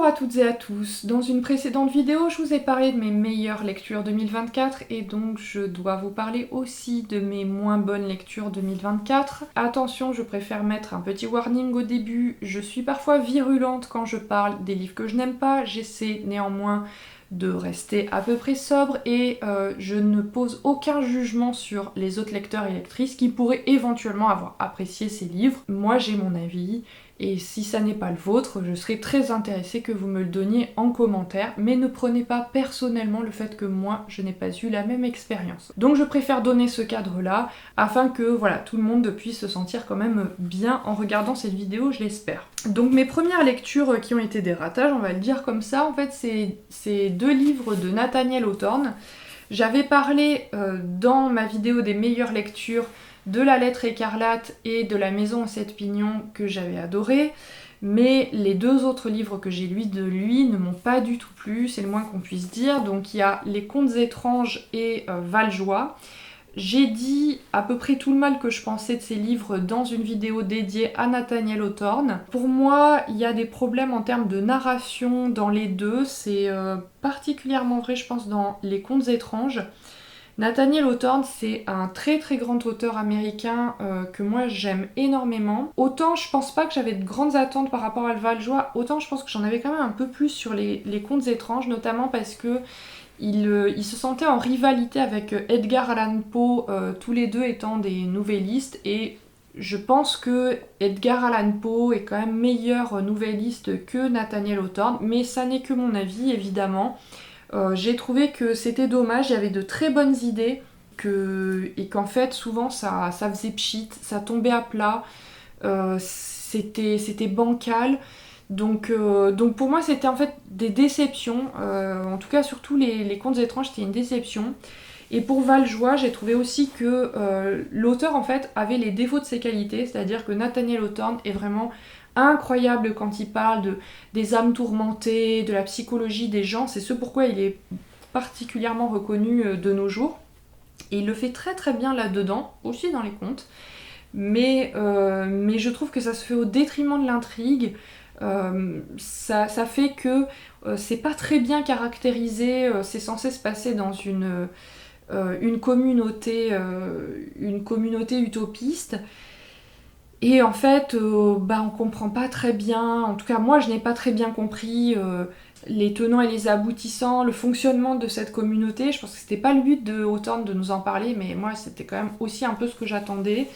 à toutes et à tous. Dans une précédente vidéo, je vous ai parlé de mes meilleures lectures 2024 et donc je dois vous parler aussi de mes moins bonnes lectures 2024. Attention, je préfère mettre un petit warning au début. Je suis parfois virulente quand je parle des livres que je n'aime pas. J'essaie néanmoins de rester à peu près sobre et je ne pose aucun jugement sur les autres lecteurs et lectrices qui pourraient éventuellement avoir apprécié ces livres. Moi j'ai mon avis et si ça n'est pas le vôtre, je serais très intéressée que vous me le donniez en commentaire, mais ne prenez pas personnellement le fait que moi je n'ai pas eu la même expérience. Donc je préfère donner ce cadre là afin que voilà, tout le monde puisse se sentir quand même bien en regardant cette vidéo, je l'espère. Donc mes premières lectures qui ont été des ratages, on va le dire comme ça, en fait c'est deux livres de Nathaniel Hawthorne. J'avais parlé dans ma vidéo des meilleures lectures de La Lettre écarlate et de La Maison aux 7 pignons que j'avais adoré, mais les deux autres livres que j'ai lus de lui ne m'ont pas du tout plu, c'est le moins qu'on puisse dire. Donc il y a Les Contes étranges et Valjoie. J'ai dit à peu près tout le mal que je pensais de ces livres dans une vidéo dédiée à Nathaniel Hawthorne. Pour moi, il y a des problèmes en termes de narration dans les deux, c'est particulièrement vrai je pense dans Les Contes étranges. Nathaniel Hawthorne, c'est un très très grand auteur américain que moi j'aime énormément. Autant je pense pas que j'avais de grandes attentes par rapport à Valjoie, autant je pense que j'en avais quand même un peu plus sur les Contes étranges, notamment parce que il se sentait en rivalité avec Edgar Allan Poe, tous les deux étant des nouvellistes, et je pense que Edgar Allan Poe est quand même meilleur nouvelliste que Nathaniel Hawthorne, mais ça n'est que mon avis évidemment. J'ai trouvé que c'était dommage, il y avait de très bonnes idées et qu'en fait souvent ça faisait pchit, ça tombait à plat, c'était bancal. Donc pour moi c'était en fait des déceptions, en tout cas surtout les Contes étranges c'était une déception. Et pour Valjoie, j'ai trouvé aussi que l'auteur en fait avait les défauts de ses qualités, c'est-à-dire que Nathaniel Hawthorne est vraiment incroyable quand il parle des âmes tourmentées, de la psychologie des gens, c'est ce pourquoi il est particulièrement reconnu de nos jours. Et il le fait très très bien là-dedans, aussi dans les contes, mais je trouve que ça se fait au détriment de l'intrigue. Ça fait que c'est pas très bien caractérisé, c'est censé se passer dans une communauté utopiste. Et en fait, on comprend pas très bien, en tout cas moi je n'ai pas très bien compris les tenants et les aboutissants, le fonctionnement de cette communauté. Je pense que c'était pas le but de Hawthorne de nous en parler, mais moi c'était quand même aussi un peu ce que j'attendais.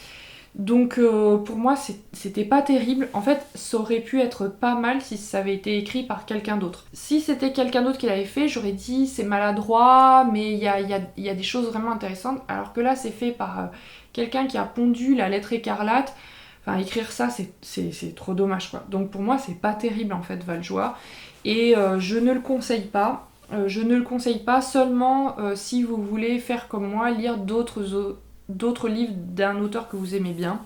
Donc pour moi c'était pas terrible. En fait ça aurait pu être pas mal si ça avait été écrit par quelqu'un d'autre. Si c'était quelqu'un d'autre qui l'avait fait, j'aurais dit c'est maladroit, mais il y a des choses vraiment intéressantes. Alors que là c'est fait par quelqu'un qui a pondu La Lettre écarlate. Enfin, écrire ça, c'est trop dommage, quoi. Donc pour moi, c'est pas terrible, en fait, Valjoie. Et je ne le conseille pas. Je ne le conseille pas seulement si vous voulez faire comme moi, lire d'autres livres d'un auteur que vous aimez bien.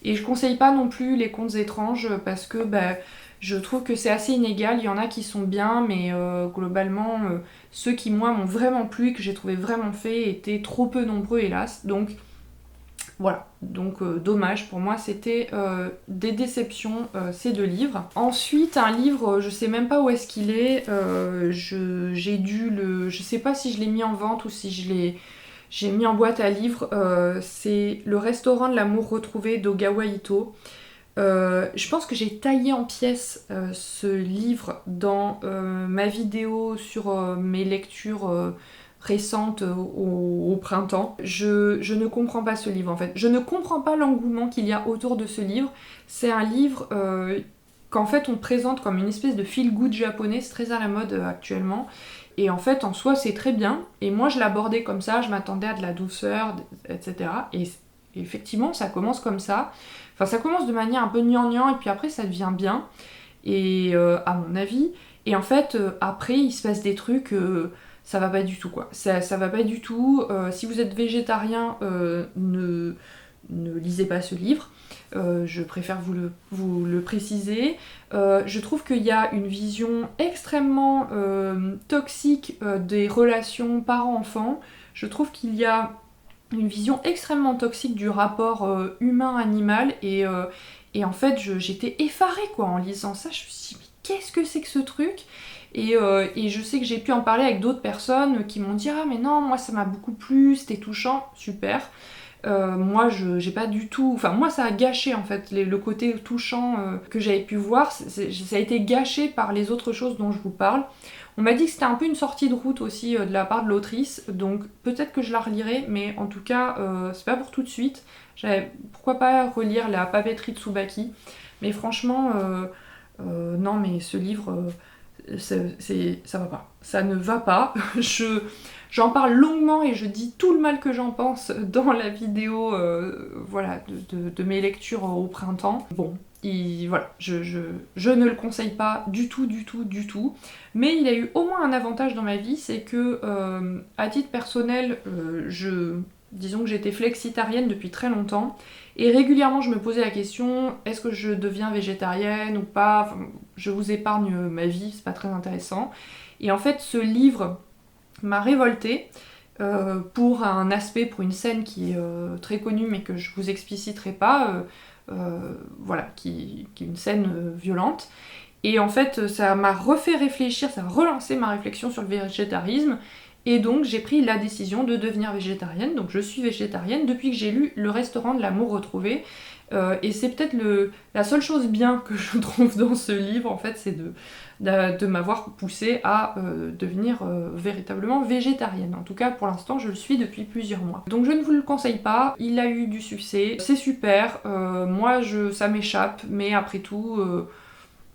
Et je conseille pas non plus Les Contes étranges parce que je trouve que c'est assez inégal. Il y en a qui sont bien, mais globalement, ceux qui, moi, m'ont vraiment plu et que j'ai trouvé vraiment fait étaient trop peu nombreux, hélas. Donc voilà, donc dommage, pour moi c'était des déceptions ces deux livres. Ensuite un livre, je sais même pas où est-ce qu'il est, je sais pas si je l'ai mis en vente ou si j'ai mis en boîte à livres, c'est Le Restaurant de l'amour retrouvé d'Ogawa Ito. Je pense que j'ai taillé en pièces ce livre dans ma vidéo sur mes lectures récente au printemps. Je ne comprends pas ce livre en fait. Je ne comprends pas l'engouement qu'il y a autour de ce livre. C'est un livre qu'en fait on présente comme une espèce de feel-good japonais, c'est très à la mode actuellement. Et en fait en soi c'est très bien. Et moi je l'abordais comme ça, je m'attendais à de la douceur, etc. Et effectivement ça commence comme ça. Enfin ça commence de manière un peu gnangnan et puis après ça devient bien. Et à mon avis. Et en fait après il se passe des trucs... ça va pas du tout quoi. Ça va pas du tout. Si vous êtes végétarien, ne lisez pas ce livre. Je préfère vous le préciser. Je trouve qu'il y a une vision extrêmement toxique des relations parents-enfants. Je trouve qu'il y a une vision extrêmement toxique du rapport humain-animal et en fait j'étais effarée quoi en lisant ça. Je me suis dit mais qu'est-ce que c'est que ce truc ? Et je sais que j'ai pu en parler avec d'autres personnes qui m'ont dit « Ah mais non, moi ça m'a beaucoup plu, c'était touchant, super ». Moi j'ai pas du tout... Enfin moi ça a gâché en fait le côté touchant que j'avais pu voir, ça a été gâché par les autres choses dont je vous parle. On m'a dit que c'était un peu une sortie de route aussi de la part de l'autrice, donc peut-être que je la relirai, mais en tout cas c'est pas pour tout de suite. Pourquoi pas relire La papeterie de Tsubaki, mais franchement non mais ce livre ça va pas, ça ne va pas. J'en parle longuement et je dis tout le mal que j'en pense dans la vidéo voilà, de mes lectures au printemps. Bon, voilà, je ne le conseille pas du tout, du tout, du tout. Mais il a eu au moins un avantage dans ma vie, c'est que à titre personnel, disons que j'étais flexitarienne depuis très longtemps. Et régulièrement je me posais la question, est-ce que je deviens végétarienne ou pas ? Enfin, je vous épargne ma vie, c'est pas très intéressant. Et en fait ce livre m'a révoltée pour un aspect, pour une scène qui est très connue mais que je vous expliciterai pas, voilà, qui est une scène violente. Et en fait ça m'a refait réfléchir, ça a relancé ma réflexion sur le végétarisme. Et donc j'ai pris la décision de devenir végétarienne, donc je suis végétarienne depuis que j'ai lu Le Restaurant de l'amour retrouvé. Et c'est peut-être la seule chose bien que je trouve dans ce livre, en fait, c'est de m'avoir poussée à devenir véritablement végétarienne. En tout cas, pour l'instant, je le suis depuis plusieurs mois. Donc je ne vous le conseille pas, il a eu du succès, c'est super, moi ça m'échappe, mais après tout...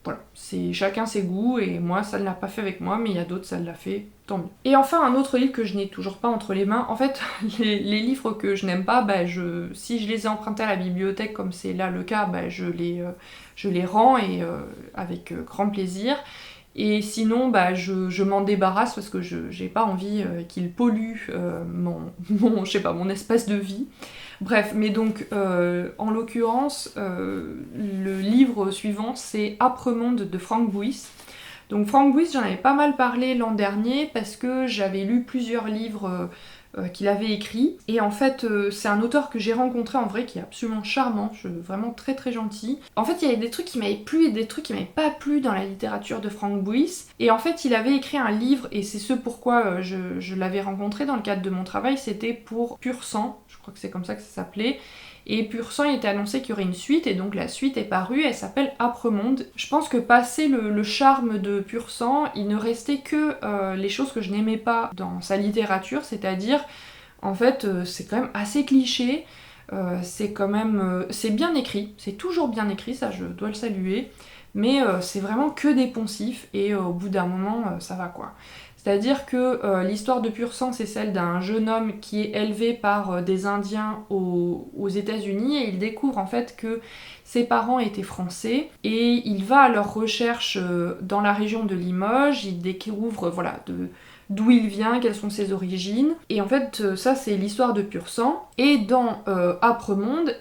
Voilà, c'est chacun ses goûts et moi ça ne l'a pas fait avec moi, mais il y a d'autres ça l'a fait, tant mieux. Et enfin un autre livre que je n'ai toujours pas entre les mains, en fait les livres que je n'aime pas, bah, si je les ai empruntés à la bibliothèque comme c'est là le cas, bah, je les rends et avec grand plaisir. Et sinon bah, je m'en débarrasse parce que j'ai pas envie qu'ils polluent je sais pas, mon espace de vie. Bref, mais donc en l'occurrence, le livre suivant c'est Âpremonde de Frank Buys. Donc Frank Buys, j'en avais pas mal parlé l'an dernier parce que j'avais lu plusieurs livres qu'il avait écrits. Et en fait, c'est un auteur que j'ai rencontré en vrai qui est absolument charmant, vraiment très très gentil. En fait, il y avait des trucs qui m'avaient plu et des trucs qui m'avaient pas plu dans la littérature de Frank Buys. Et en fait, il avait écrit un livre, et c'est ce pourquoi je l'avais rencontré dans le cadre de mon travail, c'était pour Pur Sang, je crois que c'est comme ça que ça s'appelait. Et Pur Sang, il était annoncé qu'il y aurait une suite, et donc la suite est parue, elle s'appelle Âpremonde. Je pense que passé le charme de Pur Sang, il ne restait que les choses que je n'aimais pas dans sa littérature, c'est-à-dire, en fait, c'est quand même assez cliché, c'est quand même... c'est bien écrit, c'est toujours bien écrit, ça je dois le saluer, mais c'est vraiment que des poncifs, et au bout d'un moment, ça va quoi. C'est-à-dire que l'histoire de Pur Sang, c'est celle d'un jeune homme qui est élevé par des Indiens aux États-Unis et il découvre en fait que ses parents étaient français et il va à leur recherche dans la région de Limoges, il découvre voilà, d'où il vient, quelles sont ses origines. Et en fait, ça c'est l'histoire de Pur Sang. Et dans Âpremonde,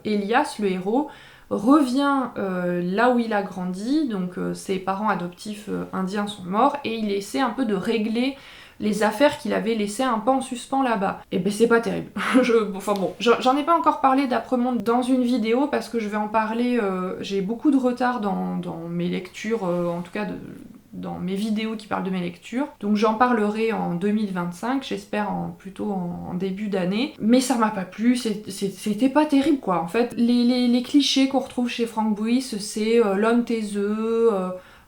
Elias, le héros, revient là où il a grandi, donc ses parents adoptifs indiens sont morts, et il essaie un peu de régler les affaires qu'il avait laissées un peu en suspens là-bas. Et ben c'est pas terrible. Enfin bon, j'en ai pas encore parlé d'Âpremonde dans une vidéo, parce que je vais en parler, j'ai beaucoup de retard dans mes lectures, en tout cas dans mes vidéos qui parlent de mes lectures. Donc j'en parlerai en 2025, j'espère plutôt en début d'année. Mais ça m'a pas plu, c'était pas terrible quoi. En fait, les clichés qu'on retrouve chez Frank Buys, c'est l'homme taiseux,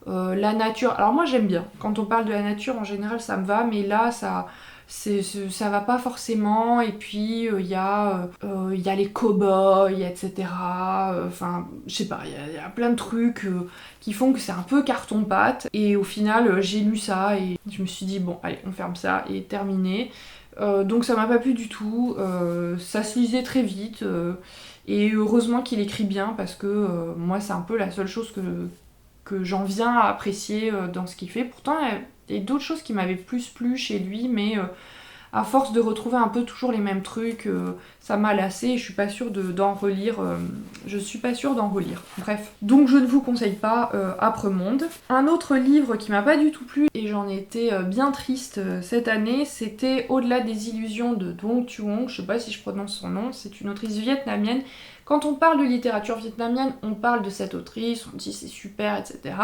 la nature. Alors moi j'aime bien, quand on parle de la nature en général ça me va, mais là ça va pas forcément, et puis il y a les cow-boys, etc. Enfin, je sais pas, il y a plein de trucs qui font que c'est un peu carton-pâte, et au final j'ai lu ça et je me suis dit bon allez on ferme ça et terminé. Donc ça m'a pas plu du tout, ça se lisait très vite, et heureusement qu'il écrit bien parce que moi c'est un peu la seule chose que j'en viens à apprécier dans ce qu'il fait. Pourtant il y a d'autres choses qui m'avaient plus plu chez lui, mais à force de retrouver un peu toujours les mêmes trucs, ça m'a lassé et je suis pas sûre d'en relire. Je suis pas sûre d'en relire. Bref, donc je ne vous conseille pas Âpre Monde. Un autre livre qui m'a pas du tout plu et j'en étais bien triste cette année, c'était Au-delà des illusions de Duong Thuong. Je sais pas si je prononce son nom, c'est une autrice vietnamienne. Quand on parle de littérature vietnamienne, on parle de cette autrice, on dit c'est super, etc.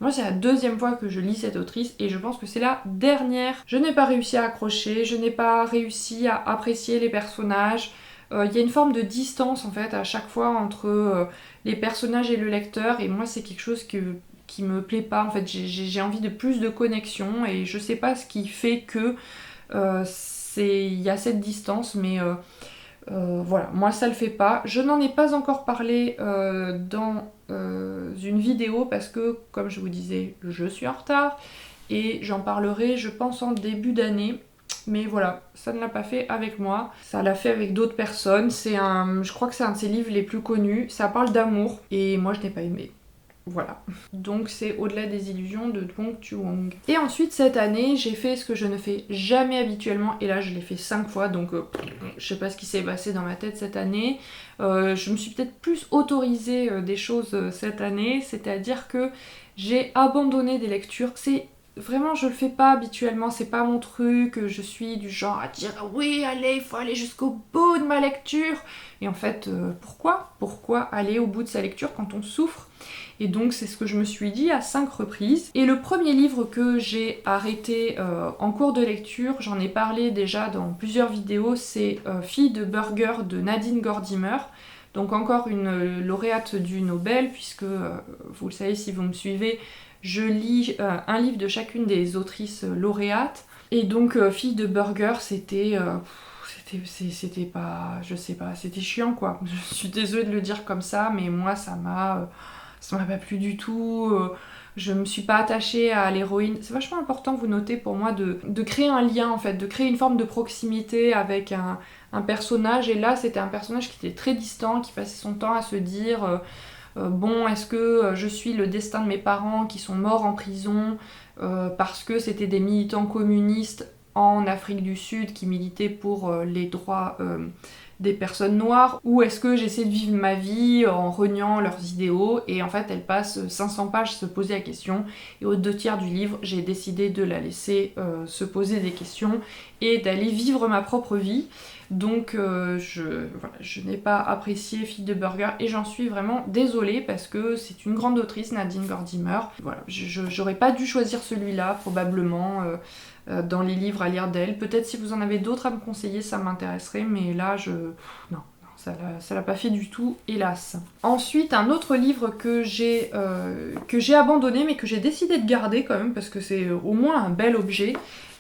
Moi, c'est la deuxième fois que je lis cette autrice et je pense que c'est la dernière. Je n'ai pas réussi à accrocher, je n'ai pas réussi à apprécier les personnages. Il y a une forme de distance en fait à chaque fois entre les personnages et le lecteur et moi c'est quelque chose qui me plaît pas. En fait, j'ai envie de plus de connexion et je sais pas ce qui fait que il y a cette distance, mais voilà, moi ça le fait pas. Je n'en ai pas encore parlé dans une vidéo parce que, comme je vous disais, je suis en retard et j'en parlerai, je pense, en début d'année. Mais voilà, ça ne l'a pas fait avec moi, ça l'a fait avec d'autres personnes. Je crois que c'est un de ses livres les plus connus. Ça parle d'amour et moi je n'ai pas aimé. Voilà. Donc c'est Au-delà des illusions de Duong Thuong. Et ensuite cette année, j'ai fait ce que je ne fais jamais habituellement et là je l'ai fait 5 fois donc je sais pas ce qui s'est passé dans ma tête cette année. Je me suis peut-être plus autorisée des choses cette année, c'est-à-dire que j'ai abandonné des lectures. Vraiment, je le fais pas habituellement, c'est pas mon truc, je suis du genre à dire oui, allez, il faut aller jusqu'au bout de ma lecture. Et en fait, pourquoi ? Pourquoi aller au bout de sa lecture quand on souffre ? Et donc, c'est ce que je me suis dit à 5 reprises. Et le premier livre que j'ai arrêté en cours de lecture, j'en ai parlé déjà dans plusieurs vidéos, c'est Fille de burger de Nadine Gordimer. Donc encore une lauréate du Nobel, puisque, vous le savez si vous me suivez, je lis un livre de chacune des autrices lauréates. Et donc, Fille de burger, c'était pas... Je sais pas, c'était chiant quoi. Je suis désolée de le dire comme ça, mais moi ça m'a pas plu du tout. Je me suis pas attachée à l'héroïne. C'est vachement important, vous notez, pour moi, de créer un lien en fait, de créer une forme de proximité avec un personnage. Et là, c'était un personnage qui était très distant, qui passait son temps à se dire... bon, est-ce que je suis le destin de mes parents qui sont morts en prison parce que c'était des militants communistes en Afrique du Sud qui militaient pour les droits des personnes noires, ou est-ce que j'essaie de vivre ma vie en reniant leurs idéaux? Et en fait, elle passe 500 pages à se poser la question, et aux 2 tiers du livre, j'ai décidé de la laisser se poser des questions et d'aller vivre ma propre vie. Donc je n'ai pas apprécié Fille de burger et j'en suis vraiment désolée parce que c'est une grande autrice, Nadine Gordimer. Voilà, j'aurais pas dû choisir celui-là probablement dans les livres à lire d'elle. Peut-être si vous en avez d'autres à me conseiller, ça m'intéresserait, mais là non, ça l'a pas fait du tout, hélas. Ensuite, un autre livre que j'ai abandonné mais que j'ai décidé de garder quand même parce que c'est au moins un bel objet.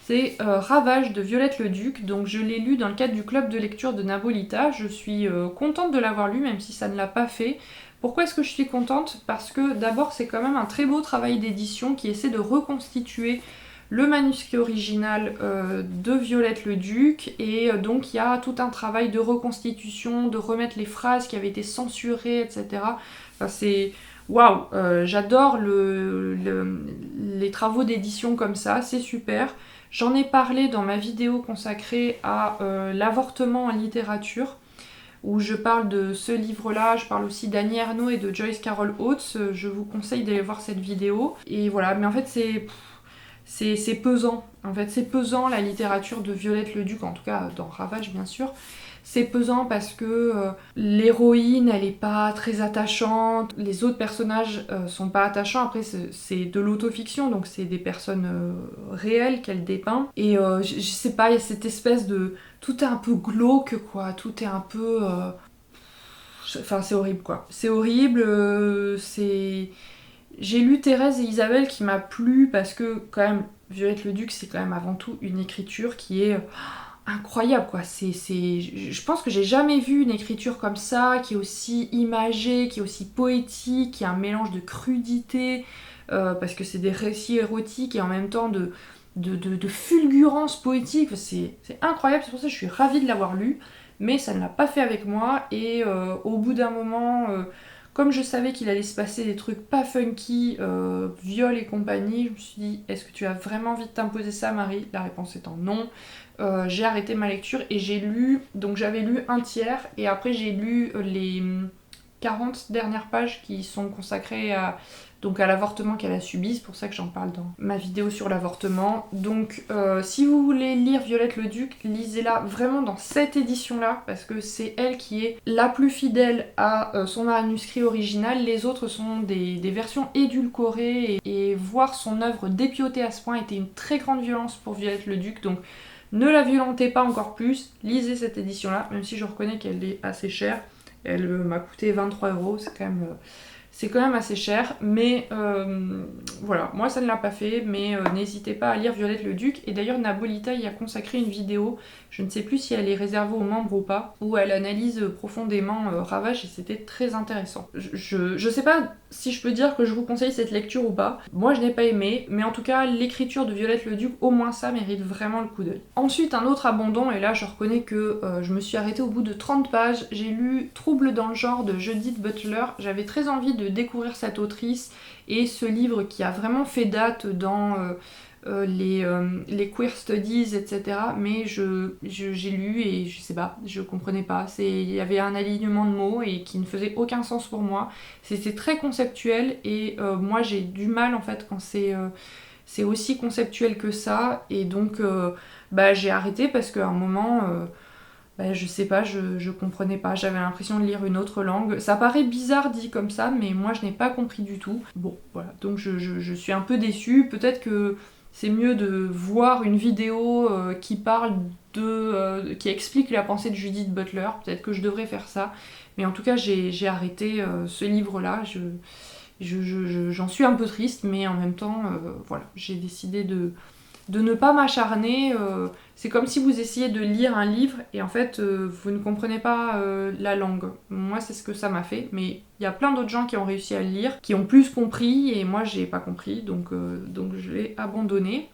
C'est Ravage de Violette Leduc, donc je l'ai lu dans le cadre du club de lecture de Nabolita. Je suis contente de l'avoir lu, même si ça ne l'a pas fait. Pourquoi est-ce que je suis contente ? Parce que d'abord c'est quand même un très beau travail d'édition qui essaie de reconstituer le manuscrit original de Violette Leduc, et donc il y a tout un travail de reconstitution, de remettre les phrases qui avaient été censurées, etc. Enfin, c'est... Waouh, j'adore les travaux d'édition comme ça, c'est super. J'en ai parlé dans ma vidéo consacrée à l'avortement en littérature, où je parle de ce livre-là, je parle aussi d'Annie Ernaux et de Joyce Carol Oates. Je vous conseille d'aller voir cette vidéo. Et voilà, mais en fait c'est pesant. En fait, c'est pesant la littérature de Violette Leduc, en tout cas dans Ravage bien sûr. C'est pesant parce que l'héroïne, elle est pas très attachante, les autres personnages sont pas attachants. Après, c'est de l'autofiction, donc c'est des personnes réelles qu'elle dépeint. Et je sais pas, il y a cette espèce de... Tout est un peu glauque, quoi. Tout est un peu... Enfin, c'est horrible, quoi. C'est horrible, c'est... J'ai lu Thérèse et Isabelle qui m'a plu parce que, quand même, Violette Leduc, c'est quand même avant tout une écriture qui est... incroyable quoi, je pense que j'ai jamais vu une écriture comme ça, qui est aussi imagée, qui est aussi poétique, qui a un mélange de crudité, parce que c'est des récits érotiques et en même temps de fulgurance poétique, c'est incroyable, c'est pour ça que je suis ravie de l'avoir lu, mais ça ne l'a pas fait avec moi, et au bout d'un moment, Comme je savais qu'il allait se passer des trucs pas funky, viol et compagnie, je me suis dit, est-ce que tu as vraiment envie de t'imposer ça, Marie? La réponse étant non. J'ai arrêté ma lecture et j'ai lu, donc j'avais lu un tiers et après j'ai lu les 40 dernières pages qui sont consacrées donc à l'avortement qu'elle a subi, c'est pour ça que j'en parle dans ma vidéo sur l'avortement. Donc si vous voulez lire Violette le Duc, lisez-la vraiment dans cette édition-là, parce que c'est elle qui est la plus fidèle à son manuscrit original. Les autres sont des versions édulcorées, et voir son œuvre dépiautée à ce point était une très grande violence pour Violette le Duc, donc ne la violentez pas encore plus, lisez cette édition-là, même si je reconnais qu'elle est assez chère. Elle m'a coûté 23 €, c'est quand même assez cher, mais voilà, moi ça ne l'a pas fait, mais n'hésitez pas à lire Violette le Duc. Et d'ailleurs Nabolita y a consacré une vidéo, je ne sais plus si elle est réservée aux membres ou pas, où elle analyse profondément Ravage et c'était très intéressant. Je sais pas si je peux dire que je vous conseille cette lecture ou pas, moi je n'ai pas aimé, mais en tout cas l'écriture de Violette le Duc, au moins ça mérite vraiment le coup d'œil. Ensuite un autre abandon, et là je reconnais que je me suis arrêtée au bout de 30 pages, j'ai lu Trouble dans le genre de Judith Butler, j'avais très envie de découvrir cette autrice et ce livre qui a vraiment fait date dans les queer studies, etc. Mais j'ai lu et je sais pas, je comprenais pas. Il y avait un alignement de mots et qui ne faisait aucun sens pour moi. C'était très conceptuel et moi j'ai du mal en fait quand c'est aussi conceptuel que ça. Et donc j'ai arrêté parce qu'à un moment... je sais pas, je comprenais pas, j'avais l'impression de lire une autre langue. Ça paraît bizarre dit comme ça, mais moi je n'ai pas compris du tout. Bon, voilà, donc je suis un peu déçue. Peut-être que c'est mieux de voir une vidéo qui parle qui explique la pensée de Judith Butler. Peut-être que je devrais faire ça. Mais en tout cas, j'ai arrêté ce livre-là. J'en suis un peu triste, mais en même temps, voilà, j'ai décidé de ne pas m'acharner. C'est comme si vous essayez de lire un livre et en fait vous ne comprenez pas la langue. Moi c'est ce que ça m'a fait, mais il y a plein d'autres gens qui ont réussi à le lire, qui ont plus compris et moi j'ai pas compris, donc je l'ai abandonné.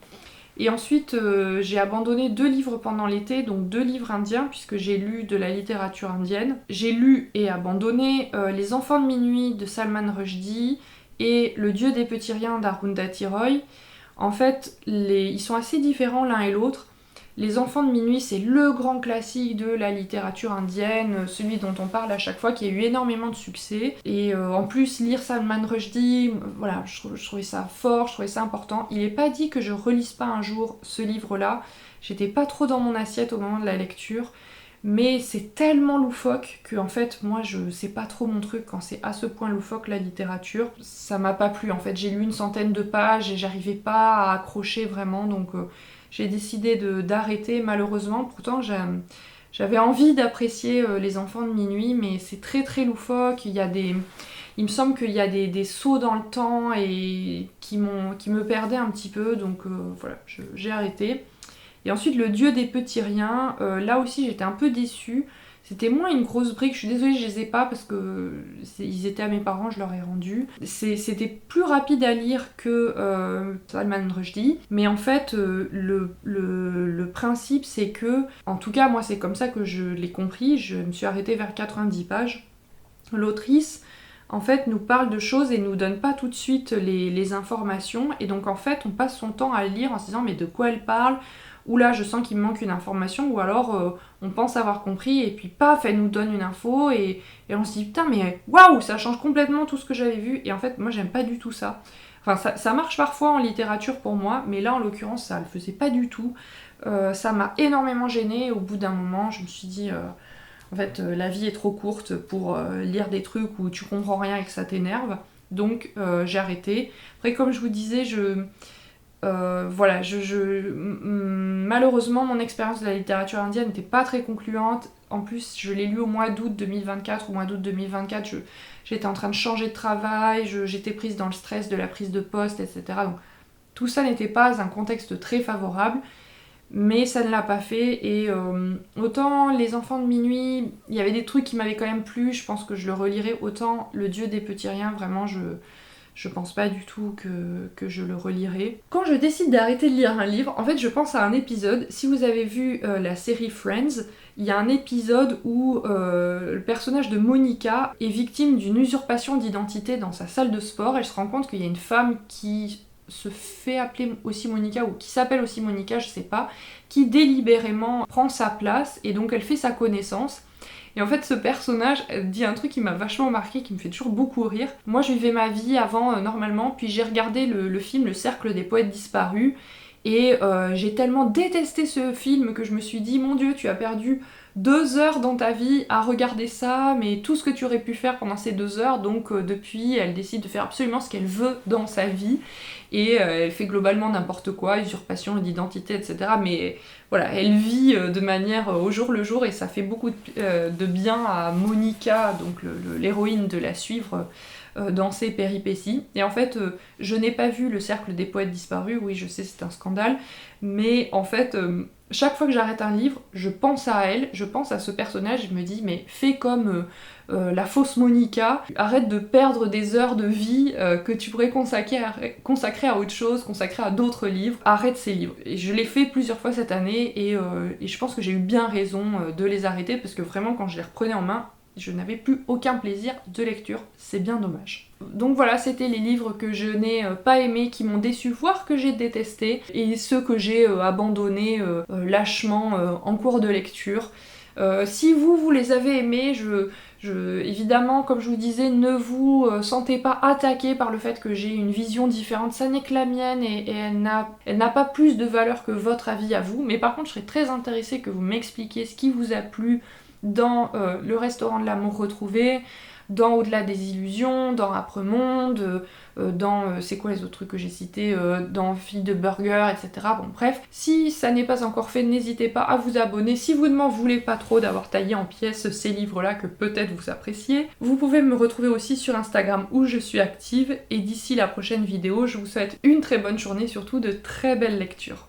Et ensuite j'ai abandonné 2 livres pendant l'été, donc 2 livres indiens puisque j'ai lu de la littérature indienne. J'ai lu et abandonné Les Enfants de minuit de Salman Rushdie et Le Dieu des petits riens d'Arundhati Roy. En fait, ils sont assez différents l'un et l'autre. Les Enfants de minuit, c'est le grand classique de la littérature indienne, celui dont on parle à chaque fois, qui a eu énormément de succès. Et en plus, lire Salman Rushdie, voilà, je trouvais ça fort, je trouvais ça important. Il n'est pas dit que je relise pas un jour ce livre-là. J'étais pas trop dans mon assiette au moment de la lecture. Mais c'est tellement loufoque que en fait moi c'est pas trop mon truc quand c'est à ce point loufoque la littérature. Ça m'a pas plu en fait, j'ai lu une centaine de pages et j'arrivais pas à accrocher vraiment, donc j'ai décidé d'arrêter malheureusement. Pourtant j'avais envie d'apprécier Les Enfants de minuit, mais c'est très très loufoque. Il me semble qu'il y a des sauts dans le temps et qui me perdaient un petit peu, donc voilà, j'ai arrêté. Et ensuite, Le Dieu des petits riens, là aussi j'étais un peu déçue. C'était moins une grosse brique, je suis désolée, je les ai pas parce que ils étaient à mes parents, je leur ai rendu. C'était plus rapide à lire que Salman Rushdie, mais en fait, le principe c'est que, en tout cas moi c'est comme ça que je l'ai compris, je me suis arrêtée vers 90 pages. L'autrice, en fait, nous parle de choses et nous donne pas tout de suite les informations, et donc en fait on passe son temps à lire en se disant mais de quoi elle parle, ou là je sens qu'il me manque une information, ou alors on pense avoir compris et puis paf elle nous donne une info et on se dit putain mais waouh ça change complètement tout ce que j'avais vu, et en fait moi j'aime pas du tout ça. Enfin ça marche parfois en littérature pour moi, mais là en l'occurrence ça le faisait pas du tout. Ça m'a énormément gênée. Au bout d'un moment je me suis dit en fait la vie est trop courte pour lire des trucs où tu comprends rien et que ça t'énerve, donc j'ai arrêté. Après comme je vous disais voilà, malheureusement, mon expérience de la littérature indienne n'était pas très concluante. En plus, je l'ai lu au mois d'août 2024. Au mois d'août 2024, j'étais en train de changer de travail, j'étais prise dans le stress de la prise de poste, etc. Donc, tout ça n'était pas un contexte très favorable, mais ça ne l'a pas fait. Et autant Les Enfants de minuit, il y avait des trucs qui m'avaient quand même plu, je pense que je le relirai. Autant Le Dieu des petits riens, vraiment, Je pense pas du tout que je le relirai. Quand je décide d'arrêter de lire un livre, en fait je pense à un épisode. Si vous avez vu la série Friends, il y a un épisode où le personnage de Monica est victime d'une usurpation d'identité dans sa salle de sport. Elle se rend compte qu'il y a une femme qui se fait appeler aussi Monica ou qui s'appelle aussi Monica, je sais pas, qui délibérément prend sa place et donc elle fait sa connaissance. Et en fait, ce personnage dit un truc qui m'a vachement marqué, qui me fait toujours beaucoup rire. Moi, je vivais ma vie avant, normalement, puis j'ai regardé le film Le Cercle des Poètes Disparus, et j'ai tellement détesté ce film que je me suis dit, mon Dieu, tu as perdu 2 heures dans ta vie à regarder ça, mais tout ce que tu aurais pu faire pendant ces 2 heures, donc depuis, elle décide de faire absolument ce qu'elle veut dans sa vie, et elle fait globalement n'importe quoi, usurpation d'identité, etc. Mais voilà, elle vit de manière au jour le jour, et ça fait beaucoup de bien à Monica, donc l'héroïne, de la suivre dans ses péripéties. Et en fait, je n'ai pas vu Le Cercle des Poètes Disparus, oui je sais c'est un scandale, mais en fait, chaque fois que j'arrête un livre, je pense à elle, je pense à ce personnage, je me dis mais fais comme la fausse Monica, arrête de perdre des heures de vie que tu pourrais consacrer à autre chose, consacrer à d'autres livres, arrête ces livres. Et je l'ai fait plusieurs fois cette année, et je pense que j'ai eu bien raison de les arrêter, parce que vraiment quand je les reprenais en main, je n'avais plus aucun plaisir de lecture, c'est bien dommage. Donc voilà, c'était les livres que je n'ai pas aimés, qui m'ont déçu, voire que j'ai détesté, et ceux que j'ai abandonnés lâchement en cours de lecture. Si vous les avez aimés, évidemment, comme je vous disais, ne vous sentez pas attaqué par le fait que j'ai une vision différente, ça n'est que la mienne, et elle n'a pas plus de valeur que votre avis à vous, mais par contre je serais très intéressée que vous m'expliquiez ce qui vous a plu dans Le Restaurant de l'amour retrouvé, dans Au-delà des illusions, dans Âpres-Monde, dans c'est quoi les autres trucs que j'ai cités, dans Fille de burger, etc. Bon bref, si ça n'est pas encore fait, n'hésitez pas à vous abonner. Si vous ne m'en voulez pas trop d'avoir taillé en pièces ces livres-là que peut-être vous appréciez, vous pouvez me retrouver aussi sur Instagram où je suis active, et d'ici la prochaine vidéo, je vous souhaite une très bonne journée, surtout de très belles lectures.